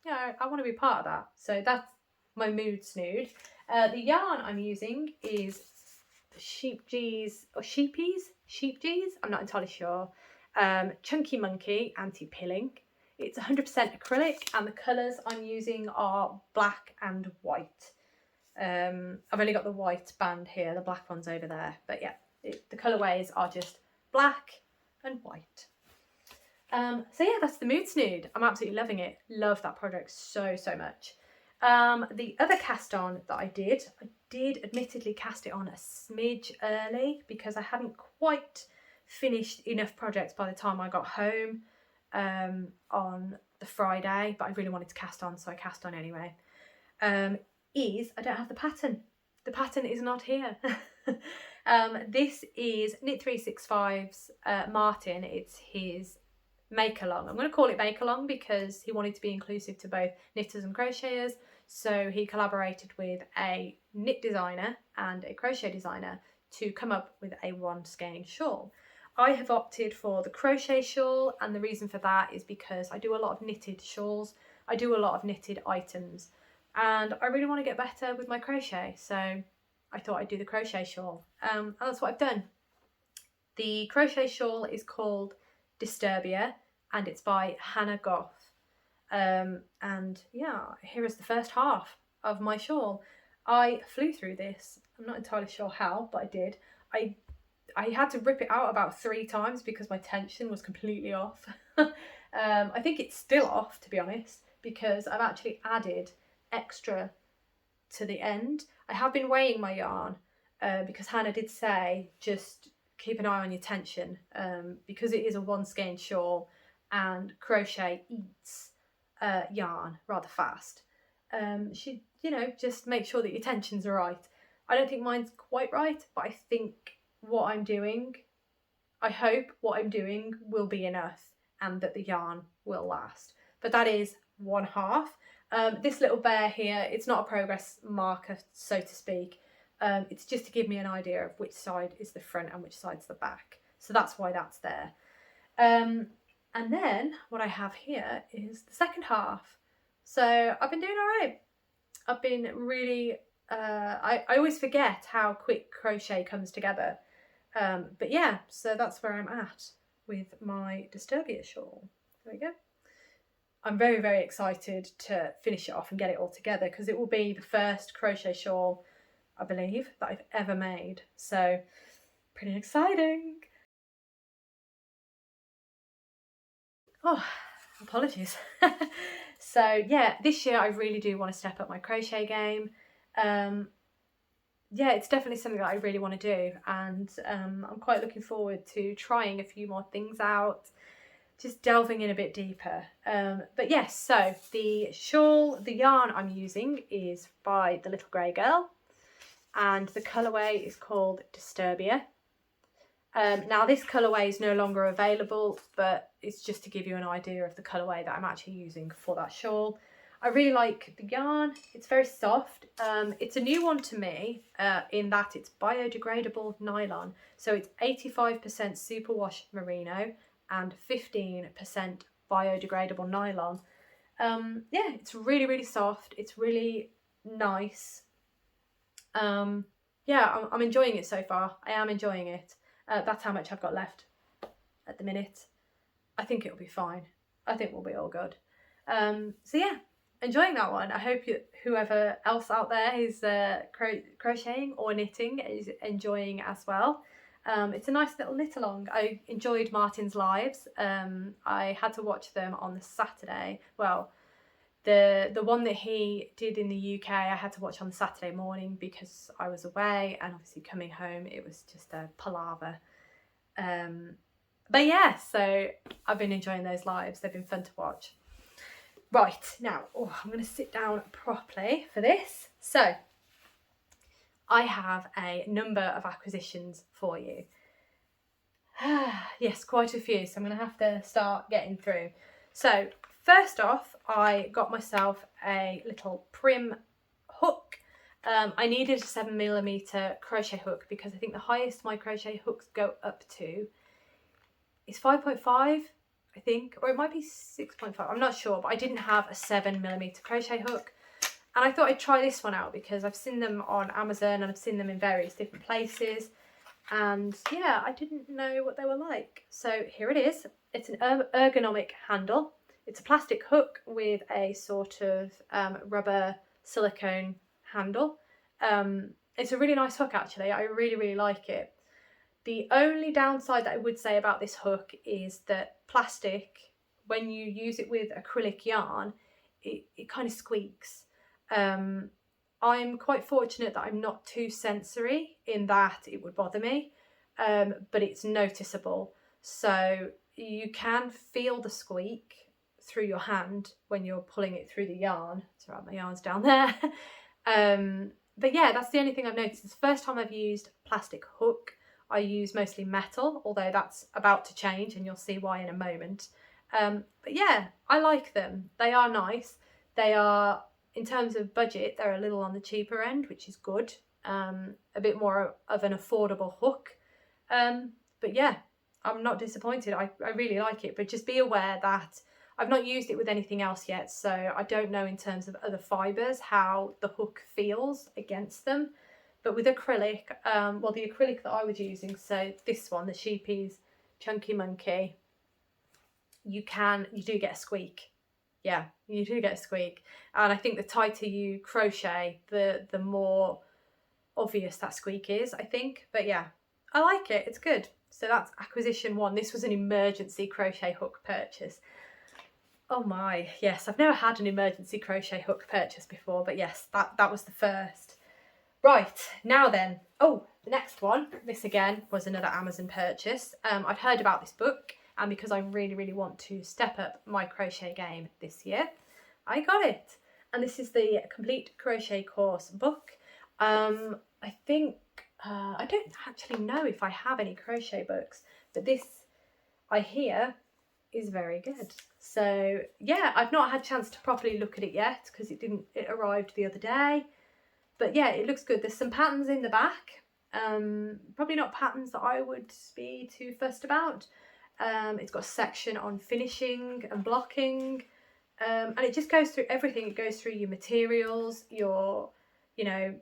I want to be part of that. So that's my Mood Snood. The yarn I'm using is Sheepgees, I'm not entirely sure. Chunky Monkey Anti-Pilling. It's 100% acrylic, and the colours I'm using are black and white. I've only got the white band here, the black one's over there, but yeah, the colourways are just black and white. So yeah, that's the Mood Snood. I'm absolutely loving it. Love that project so much. The other cast on that I did admittedly cast it on a smidge early because I hadn't quite finished enough projects by the time I got home on the Friday, but I really wanted to cast on, so I cast on anyway. I don't have the pattern. The pattern is not here. This is Knit 365's Martin. It's his make along. I'm going to call it make along because he wanted to be inclusive to both knitters and crocheters, so he collaborated with a knit designer and a crochet designer to come up with a one skein shawl. I have opted for the crochet shawl, and the reason for that is because I do a lot of knitted shawls, I do a lot of knitted items, and I really want to get better with my crochet, so I thought I'd do the crochet shawl, and that's what I've done. The crochet shawl is called Disturbia, and it's by Hannah Goff. And yeah, here is the first half of my shawl. I flew through this. I'm not entirely sure how, but I did. I had to rip it out about 3 times because my tension was completely off. I think it's still off, to be honest, because I've actually added extra to the end. I have been weighing my yarn because Hannah did say just keep an eye on your tension because it is a one skein shawl and crochet eats. yarn rather fast. You know, just make sure that your tensions are right. I don't think mine's quite right, but I think what I'm doing, I hope what I'm doing will be enough and that the yarn will last. But that is one half. This little bear here, it's not a progress marker, so to speak. It's just to give me an idea of which side is the front and which side's the back. So that's why that's there. And then what I have here is the second half. So I've been doing all right. I've been really, I always forget how quick crochet comes together. But yeah, so that's where I'm at with my Disturbia shawl. There we go. I'm very, very excited to finish it off and get it all together because it will be the first crochet shawl, I believe, that I've ever made. So pretty exciting. Oh, apologies. So yeah, this year I really do want to step up my crochet game. Yeah, it's definitely something that I really want to do, and I'm quite looking forward to trying a few more things out, just delving in a bit deeper. But yes, so the shawl, the yarn I'm using is by the Little Grey Girl, and the colourway is called Disturbia. Now this colourway is no longer available, but it's just to give you an idea of the colourway that I'm actually using for that shawl. I really like the yarn. It's very soft. It's a new one to me in that it's biodegradable nylon. So it's 85% superwash merino and 15% biodegradable nylon. Yeah, it's really, really soft. It's really nice. Yeah, I'm enjoying it so far. I am enjoying it. That's how much I've got left at the minute. I think it'll be fine. I think we'll be all good. So yeah, enjoying that one. I hope whoever else out there is crocheting or knitting is enjoying as well. It's a nice little knit along. I enjoyed Martin's lives. I had to watch them on the Saturday. Well, the one that he did in the UK, I had to watch on the Saturday morning because I was away, and obviously coming home, it was just a palaver. But yeah, so I've been enjoying those lives. They've been fun to watch. Right, now, I'm going to sit down properly for this. So, I have a number of acquisitions for you. Yes, quite a few, so I'm going to have to start getting through. So, first off, I got myself a little prim hook. I needed a 7mm crochet hook because I think the highest my crochet hooks go up to is 5.5, I think, or it might be 6.5, I'm not sure, but I didn't have a 7mm crochet hook. And I thought I'd try this one out because I've seen them on Amazon and I've seen them in various different places. And yeah, I didn't know what they were like. So here it is. It's an ergonomic handle. It's a plastic hook with a sort of rubber silicone handle. It's a really nice hook actually. I really, really like it. The only downside that I would say about this hook is that plastic, when you use it with acrylic yarn, it kind of squeaks. I'm quite fortunate that I'm not too sensory in that it would bother me, but it's noticeable. So you can feel the squeak through your hand when you're pulling it through the yarn. Sorry, my yarn's down there. But yeah, that's the only thing I've noticed. It's the first time I've used a plastic hook. I use mostly metal, although that's about to change and you'll see why in a moment. But yeah, I like them. They are nice. They are, in terms of budget, they're a little on the cheaper end, which is good. A bit more of an affordable hook. But yeah, I'm not disappointed. I really like it, but just be aware that I've not used it with anything else yet, so I don't know in terms of other fibres how the hook feels against them. But with acrylic, well, the acrylic that I was using, so this one, the Sheepy's Chunky Monkey, you do get a squeak. Yeah, you do get a squeak. And I think the tighter you crochet, the more obvious that squeak is, I think. But yeah, I like it. It's good. So that's acquisition one. This was an emergency crochet hook purchase. Oh my, yes, I've never had an emergency crochet hook purchase before, but yes, that was the first. Right, now then, the next one, this again was another Amazon purchase. I'd heard about this book, and because I really, really want to step up my crochet game this year, I got it. And this is the Complete Crochet Course book. I think, I don't actually know if I have any crochet books, but this, I hear, is very good. So yeah, I've not had a chance to properly look at it yet because it arrived the other day. But yeah, it looks good. There's some patterns in the back. Probably not patterns that I would be too fussed about. It's got a section on finishing and blocking. And it just goes through everything. It goes through your materials, your, you know,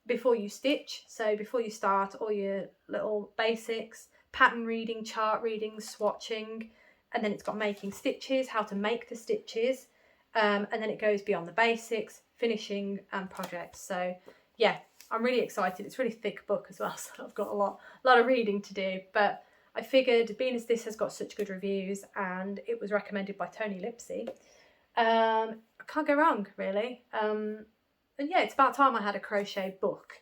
before you stitch. So before you start, all your little basics, pattern reading, chart reading, swatching. And then it's got making stitches, how to make the stitches. And then it goes beyond the basics, finishing and projects. So yeah, I'm really excited. It's a really thick book as well, so I've got a lot of reading to do. But I figured, being as this has got such good reviews and it was recommended by Tony Lipsey, I can't go wrong, really. And yeah, it's about time I had a crochet book,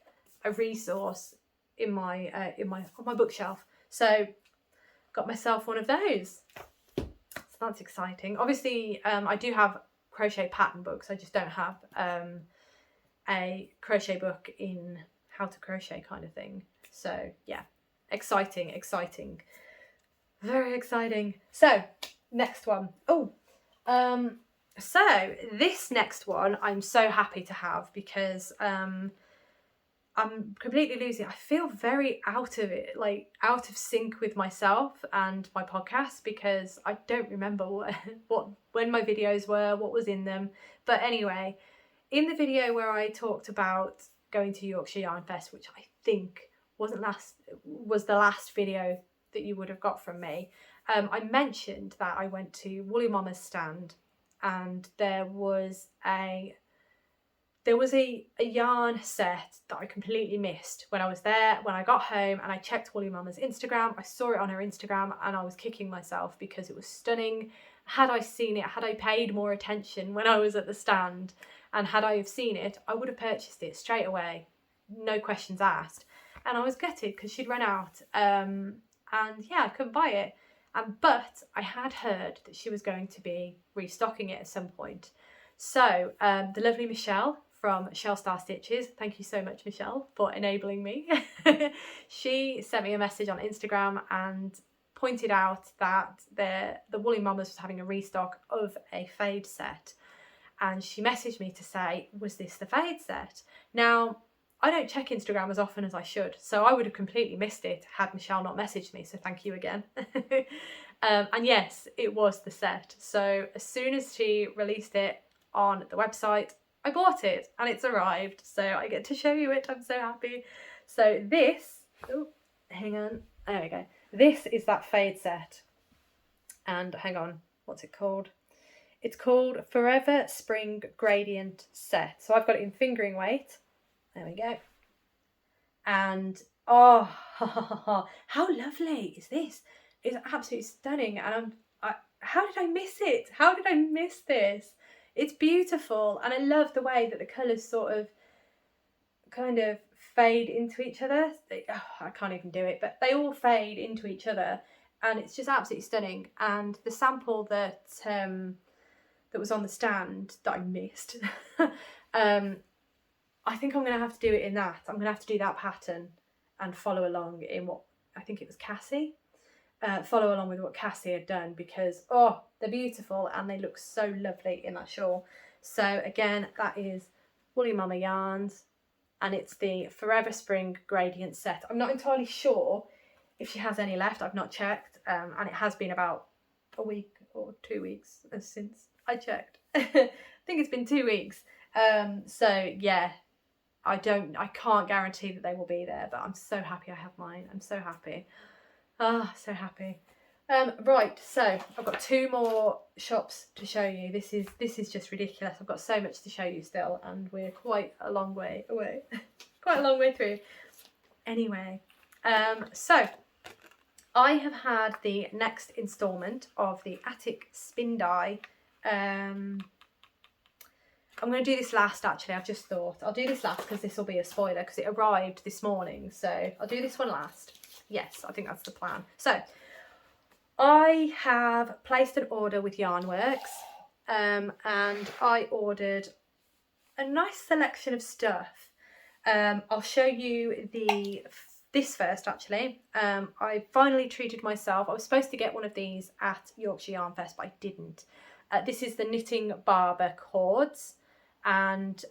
a resource in my on my bookshelf. So got myself one of those. So that's exciting. Obviously, I do have crochet pattern books. I just don't have a crochet book in how to crochet kind of thing. So yeah, exciting, very exciting. So next one. So this next one I'm so happy to have because I'm completely losing. I feel very out of it, like out of sync with myself and my podcast, because I don't remember when my videos were, what was in them. But anyway, in the video where I talked about going to Yorkshire Yarn Fest, which I think was the last video that you would have got from me, I mentioned that I went to Woolly Mama's stand, and there was a yarn set that I completely missed when I was there. When I got home and I checked Woolly Mama's Instagram, I saw it on her Instagram and I was kicking myself because it was stunning. Had I seen it, had I paid more attention when I was at the stand, and had I have seen it, I would have purchased it straight away, no questions asked. And I was gutted because she'd run out, and yeah, I couldn't buy it. But I had heard that she was going to be restocking it at some point. So the lovely Michelle from Shell Star Stitches, thank you so much, Michelle, for enabling me. She sent me a message on Instagram and pointed out that the Woolly Mamas was having a restock of a fade set. And she messaged me to say, was this the fade set? Now, I don't check Instagram as often as I should, so I would have completely missed it had Michelle not messaged me, so thank you again. And yes, it was the set. So as soon as she released it on the website, I bought it and it's arrived. So I get to show you it. I'm so happy. So this, oh, hang on, there we go. This is that fade set. And hang on, what's it called? It's called Forever Spring Gradient Set. So I've got it in fingering weight. There we go. And oh, how lovely is this? It's absolutely stunning. And how did I miss it? How did I miss this? It's beautiful. And I love the way that the colours sort of kind of fade into each other. I can't even do it, but they all fade into each other. And it's just absolutely stunning. And the sample that was on the stand that I missed, I think I'm going to have to do it in that. I'm going to have to do that pattern and follow along in what, I think it was Cassie. Follow along with what Cassie had done, because, oh, they're beautiful and they look so lovely in that shawl. So again, that is Woolly Mama Yarns, and it's the Forever Spring Gradient Set. I'm not entirely sure if she has any left. I've not checked, and it has been about a week or 2 weeks since I checked. I think it's been 2 weeks. So yeah, I can't guarantee that they will be there, but I'm so happy I have mine. I'm so happy. Ah, so happy. Right, so I've got 2 more shops to show you. This is just ridiculous. I've got so much to show you still, and we're quite a long way away. Quite a long way through. Anyway, so I have had the next instalment of the Attic Spin Die. I'm going to do this last, actually. I've just thought I'll do this last because this will be a spoiler, because it arrived this morning. So I'll do this one last. Yes, I think that's the plan. So I have placed an order with Yarnworks. and I ordered a nice selection of stuff. I'll show you this first actually. I finally treated myself. I was supposed to get one of these at Yorkshire Yarn Fest, but I didn't. This is the Knitting Barber cords, and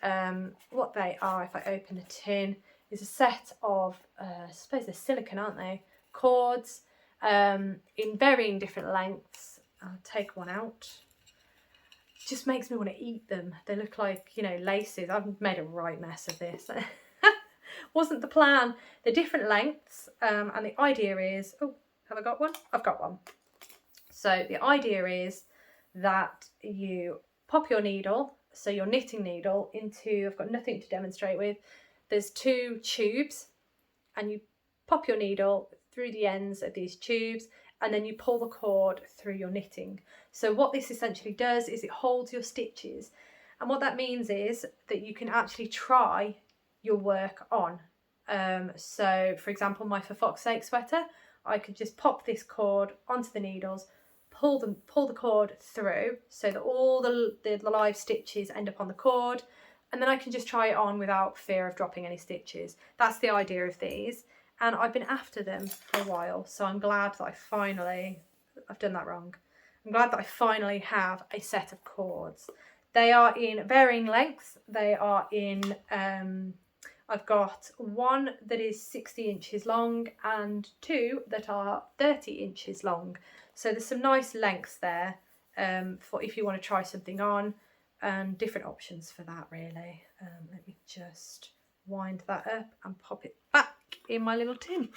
what they are, if I open the tin, is a set of, I suppose they're silicone, aren't they? Cords in varying different lengths. I'll take one out. It just makes me want to eat them. They look like, you know, laces. I've made a right mess of this. Wasn't the plan. They're different lengths, and the idea is, oh, have I got one? I've got one. So the idea is that you pop your needle, so your knitting needle, into, I've got nothing to demonstrate with, there's 2 tubes, and you pop your needle through the ends of these tubes, and then you pull the cord through your knitting. So what this essentially does is it holds your stitches, and what that means is that you can actually try your work on. So for example, my For Fox's Sake sweater, I could just pop this cord onto the needles, pull the cord through so that all the live stitches end up on the cord, and then I can just try it on without fear of dropping any stitches. That's the idea of these, and I've been after them for a while, so I'm glad that I've done that wrong. I'm glad that I finally have a set of cords. They are in varying lengths. They are in, I've got one that is 60 inches long and 2 that are 30 inches long. So there's some nice lengths there for if you want to try something on, and different options for that really. Let me just wind that up and pop it back in my little tin.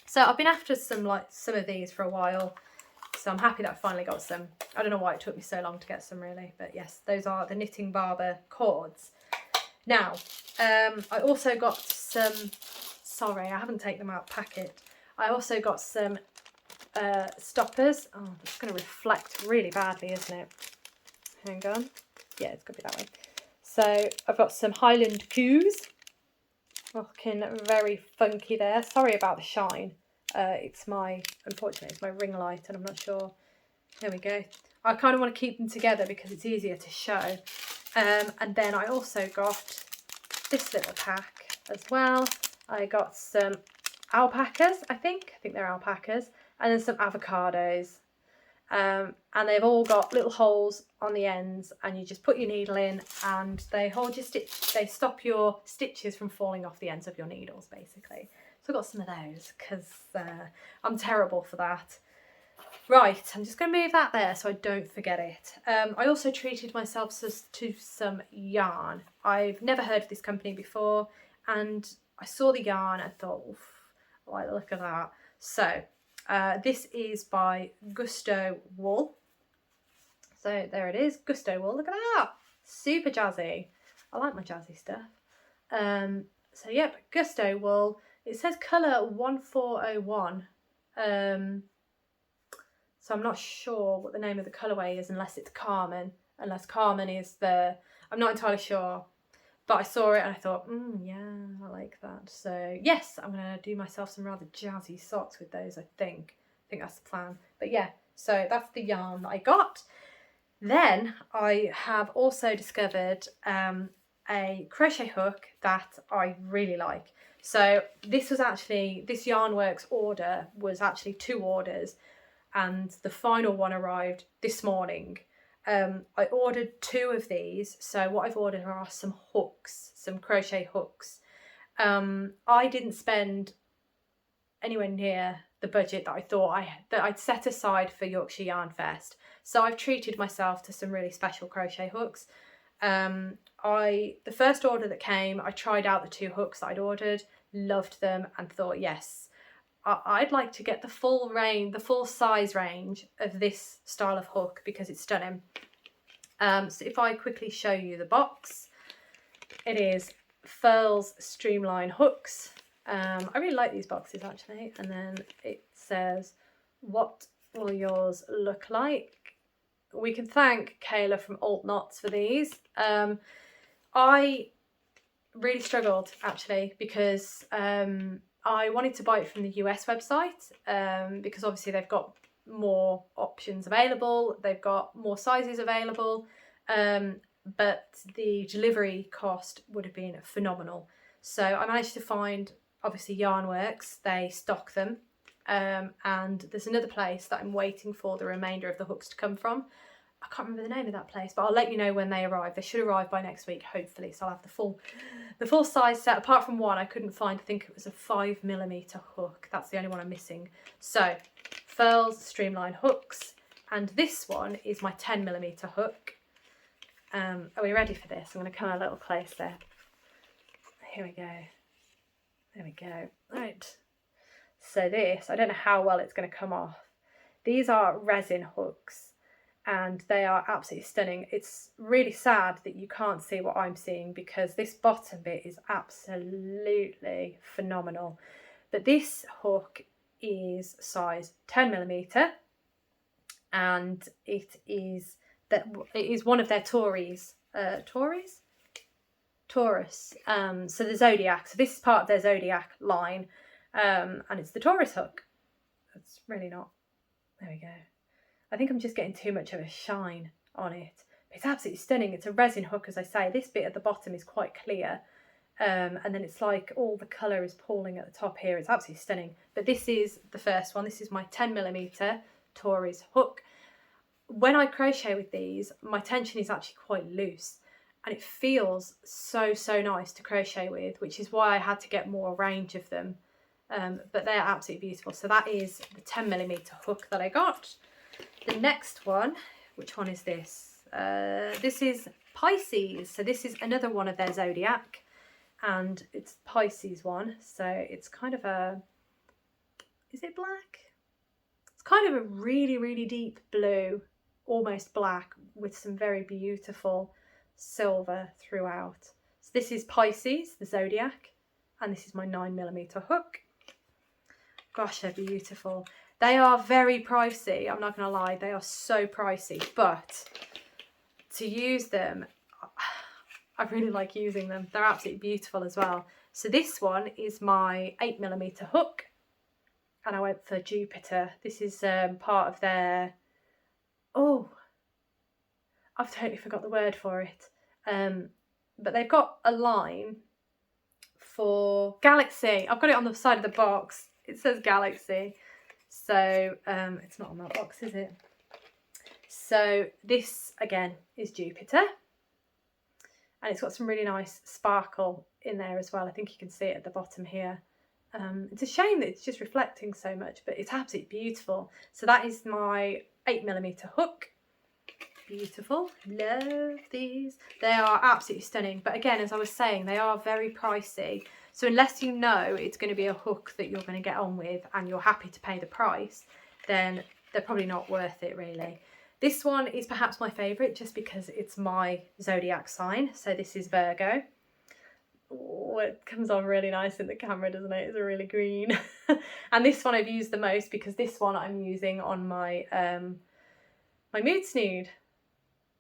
So I've been after some of these for a while, so I'm happy that I finally got some. I don't know why it took me so long to get some really, but yes, those are the Knitting Barber cords. Now, I also got some, sorry, I haven't taken them out of the packet. I also got some stoppers. Oh, it's going to reflect really badly, isn't it? Hang on. Yeah, it's going to be that way. So I've got some Highland Coos. Looking very funky there. Sorry about the shine. Unfortunately, it's my ring light and I'm not sure. There we go. I kind of want to keep them together because it's easier to show. And then I also got this little pack as well. I got some alpacas, I think they're alpacas, and then some avocados. And they've all got little holes on the ends, and you just put your needle in and they hold your stitch, they stop your stitches from falling off the ends of your needles basically. So I got some of those because I'm terrible for that. Right, I'm just going to move that there so I don't forget it. I also treated myself to some yarn. I've never heard of this company before, and I saw the yarn and thought, oof, I like the look of that. So this is by Gusto Wool. So there it is, Gusto Wool. Look at that, super jazzy. I like my jazzy stuff. So yep, Gusto Wool. It says colour 1401. So I'm not sure what the name of the colourway is unless it's Carmen. Unless Carmen is I'm not entirely sure. But I saw it and I thought, yeah, I like that. So yes, I'm going to do myself some rather jazzy socks with those, I think. I think that's the plan. But yeah, so that's the yarn that I got. Then I have also discovered a crochet hook that I really like. So this Yarnworks order was actually 2 orders, and the final one arrived this morning. I ordered 2 of these, so what I've ordered are some hooks, some crochet hooks. I didn't spend anywhere near the budget that I thought I'd set aside for Yorkshire Yarn Fest, so I've treated myself to some really special crochet hooks. The first order that came, I tried out the 2 hooks that I'd ordered, loved them, and thought, yes, I'd like to get the full size range of this style of hook because it's stunning. So if I quickly show you the box, it is Furls Streamline Hooks. I really like these boxes actually. And then it says, what will yours look like? We can thank Kayla from Alt Knots for these. I really struggled actually because I wanted to buy it from the US website because obviously they've got more options available, they've got more sizes available, but the delivery cost would have been phenomenal. So I managed to find, obviously, Yarnworks, they stock them, and there's another place that I'm waiting for the remainder of the hooks to come from. I can't remember the name of that place, but I'll let you know when they arrive. They should arrive by next week, hopefully, so I'll have the full size set. Apart from one I couldn't find, I think it was a 5mm hook. That's the only one I'm missing. So Furls Streamline hooks, and this one is my 10mm hook. Are we ready for this? I'm going to come a little closer. Here we go. There we go. Right. So this, I don't know how well it's going to come off. These are resin hooks, and they are absolutely stunning. It's really sad that you can't see what I'm seeing because this bottom bit is absolutely phenomenal. But this hook is size 10mm, and it is one of their Taurus. So the Zodiac. So this is part of their Zodiac line, and it's the Taurus hook. That's really not. There we go. I think I'm just getting too much of a shine on it. But it's absolutely stunning. It's a resin hook, as I say. This bit at the bottom is quite clear. And then it's like all the colour is pooling at the top here. It's absolutely stunning. But this is the first one. This is my 10mm Taurus hook. When I crochet with these, my tension is actually quite loose. And it feels so nice to crochet with, which is why I had to get more range of them. But they're absolutely beautiful. So that is the 10mm hook that I got. The next one, which one is this? This is Pisces. So this is another one of their Zodiac, and it's Pisces one. So it's kind of a, is it black? It's kind of a really deep blue, almost black, with some very beautiful silver throughout. So this is Pisces, the Zodiac, and this is my 9mm hook. Gosh, they're beautiful. They are very pricey, I'm not going to lie, they are so pricey, but to use them, I really like using them. They're absolutely beautiful as well. So this one is my 8mm hook, and I went for Jupiter. This is part of their, oh, I've totally forgot the word for it, but they've got a line for Galaxy. I've got it on the side of the box, it says Galaxy. So it's not on that box, is it? So this again is Jupiter, and it's got some really nice sparkle in there as well. I think you can see it at the bottom here. It's a shame that it's just reflecting so much, but it's absolutely beautiful. So that is my 8mm hook. Beautiful, love these. They are absolutely stunning, but again, as I was saying, they are very pricey. So unless you know it's going to be a hook that you're going to get on with and you're happy to pay the price, then they're probably not worth it really. This one is perhaps my favourite just because it's my Zodiac sign. So this is Virgo. Oh, it comes on really nice in the camera, doesn't it? It's really green. And this one I've used the most because this one I'm using on my my mood snood.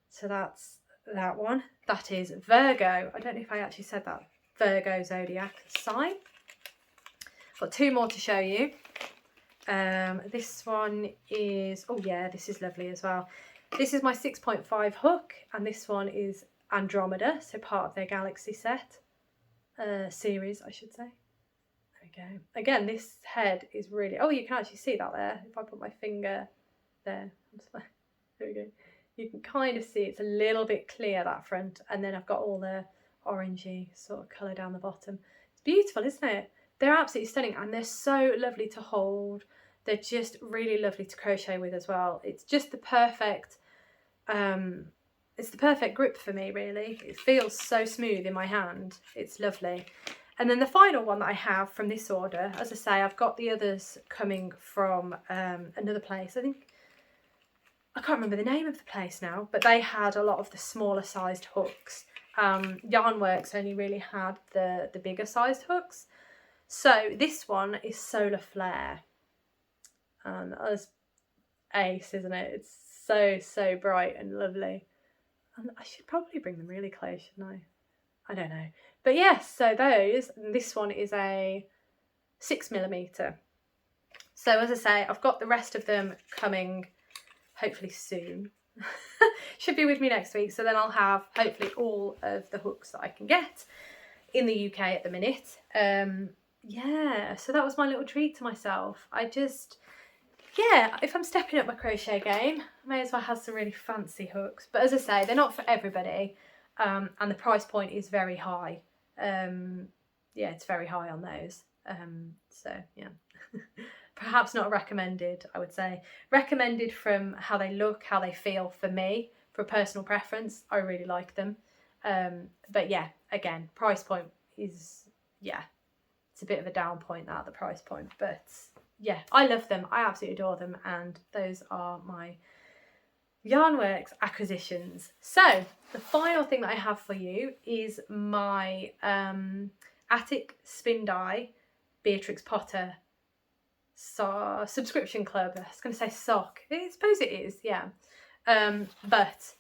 So that's that one. That is Virgo. I don't know if I actually said that. Virgo Zodiac sign. Got two more to show you. This one is, oh yeah, this is lovely as well. This is my 6.5 hook, and this one is Andromeda, so part of their Galaxy set. Series, I should say. There we go. Again, this head is really, oh, you can actually see that there. If I put my finger there. There we go. You can kind of see it's a little bit clear, that front, and then I've got all the orangey sort of colour down the bottom. It's beautiful, isn't it? They're absolutely stunning, and they're so lovely to hold. They're just really lovely to crochet with as well. It's just the perfect it's the perfect grip for me, really. It feels so smooth in my hand. It's lovely. And then the final one that I have from this order, as I say, I've got the others coming from another place. I can't remember the name of the place now, but they had a lot of the smaller sized hooks. Yarnworks only really had the bigger sized hooks. So this one is Solar Flare, and that's ace, isn't it? It's so bright and lovely. And I should probably bring them really close, shouldn't I don't know. But yes, so those, and this one is a 6mm. So as I say, I've got the rest of them coming hopefully soon. Should be with me next week, so then I'll have hopefully all of the hooks that I can get in the UK at the minute. Yeah, so that was my little treat to myself. Yeah, if I'm stepping up my crochet game, I may as well have some really fancy hooks. But as I say, they're not for everybody, and the price point is very high. Yeah, it's very high on those. So yeah, perhaps not recommended, I would say. Recommended from how they look, how they feel for me, for personal preference. I really like them. But yeah, again, price point is, yeah, it's a bit of a down point at the price point. But yeah, I love them. I absolutely adore them. And those are my Yarnworks acquisitions. So the final thing that I have for you is my Attic Spin Die Beatrix Potter subscription club. I was going to say sock. I suppose it is, yeah. But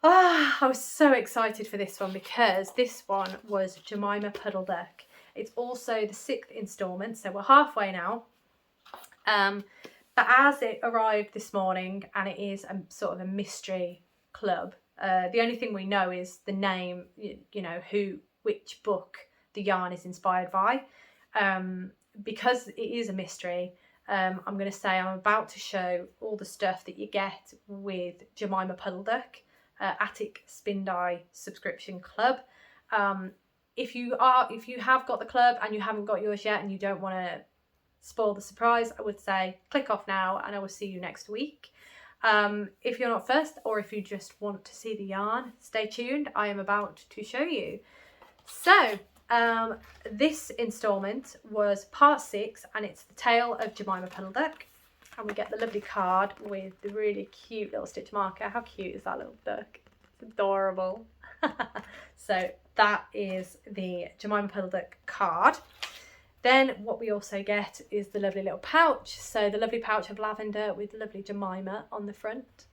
I was so excited for this one because this one was Jemima Puddle Duck. It's also the 6th instalment, so we're halfway now. But as it arrived this morning, and it is a sort of a mystery club, the only thing we know is the name, you know, which book the yarn is inspired by. Because it is a mystery, I'm going to say I'm about to show all the stuff that you get with Jemima Puddle Duck Attic Spin Die subscription club. If you have got the club and you haven't got yours yet and you don't want to spoil the surprise, I would say click off now and I will see you next week. If you're not first, or if you just want to see the yarn, stay tuned. I am about to show you. So this instalment was part 6 and it's the tale of Jemima Puddle Duck, and we get the lovely card with the really cute little stitch marker. How cute is that little duck? It's adorable. So that is the Jemima Puddle Duck card. Then what we also get is the lovely little pouch. So the lovely pouch of lavender with lovely Jemima on the front.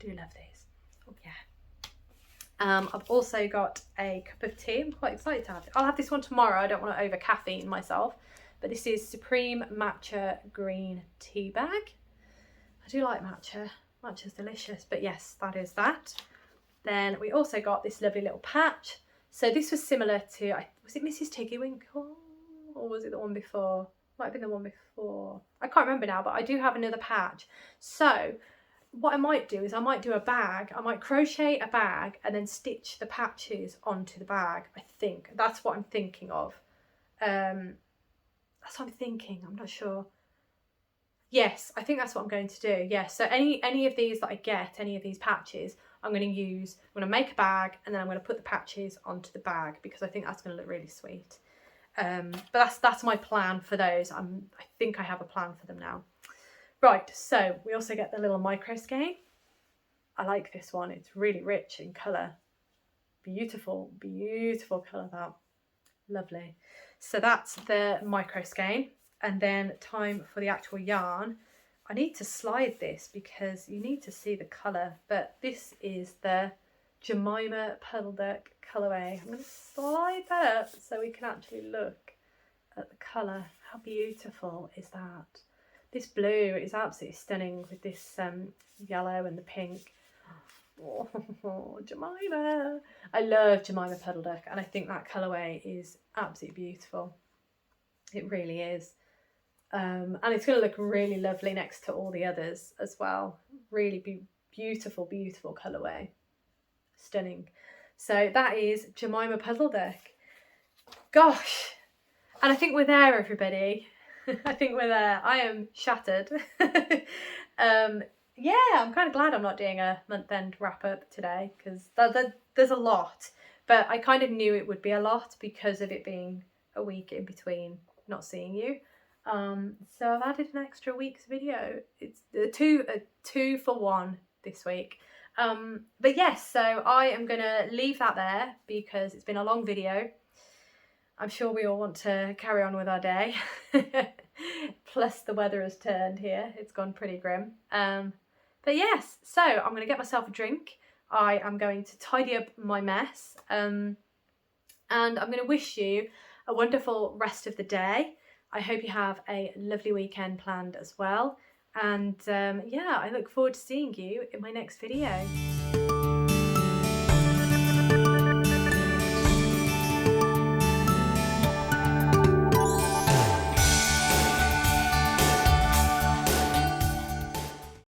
I do love these. Oh yeah. I've also got a cup of tea. I'm quite excited to have it. I'll have this one tomorrow. I don't want to over caffeine myself. But this is Supreme Matcha Green Tea Bag. I do like matcha. Matcha's delicious. But yes, that is that. Then we also got this lovely little patch. So this was similar to, was it Mrs. Tiggywinkle? Or was it the one before? Might have been the one before. I can't remember now, but I do have another patch. So what I might do is I might do a bag. I might crochet a bag and then stitch the patches onto the bag. I think that's what I'm thinking of. That's what I'm thinking. I'm not sure. Yes, I think that's what I'm going to do. Yes, so any of these that I get, any of these patches, I'm going to make a bag and then I'm going to put the patches onto the bag because I think that's going to look really sweet. But that's my plan for those. I think I have a plan for them now. Right, so we also get the little micro skein. I like this one. It's really rich in colour. Beautiful, beautiful colour that. Lovely. So that's the micro skein. And then time for the actual yarn. I need to slide this because you need to see the colour. But this is the Jemima Puddle Duck colourway. I'm going to slide that up so we can actually look at the colour. How beautiful is that? This blue is absolutely stunning with this yellow and the pink. Oh, Jemima. I love Jemima Puddle Duck and I think that colourway is absolutely beautiful. It really is. And it's going to look really lovely next to all the others as well. Really beautiful, beautiful colourway. Stunning. So that is Jemima Puddle Duck. Gosh. And I think we're there, everybody. I think we're there. I am shattered. Yeah, I'm kind of glad I'm not doing a month-end wrap-up today because there's a lot. But I kind of knew it would be a lot because of it being a week in between not seeing you. So I've added an extra week's video. It's a two for one this week. But yes, so I am going to leave that there because it's been a long video. I'm sure we all want to carry on with our day. Plus the weather has turned here. It's gone pretty grim. But yes, so I'm going to get myself a drink. I am going to tidy up my mess. And I'm going to wish you a wonderful rest of the day. I hope you have a lovely weekend planned as well. And yeah, I look forward to seeing you in my next video.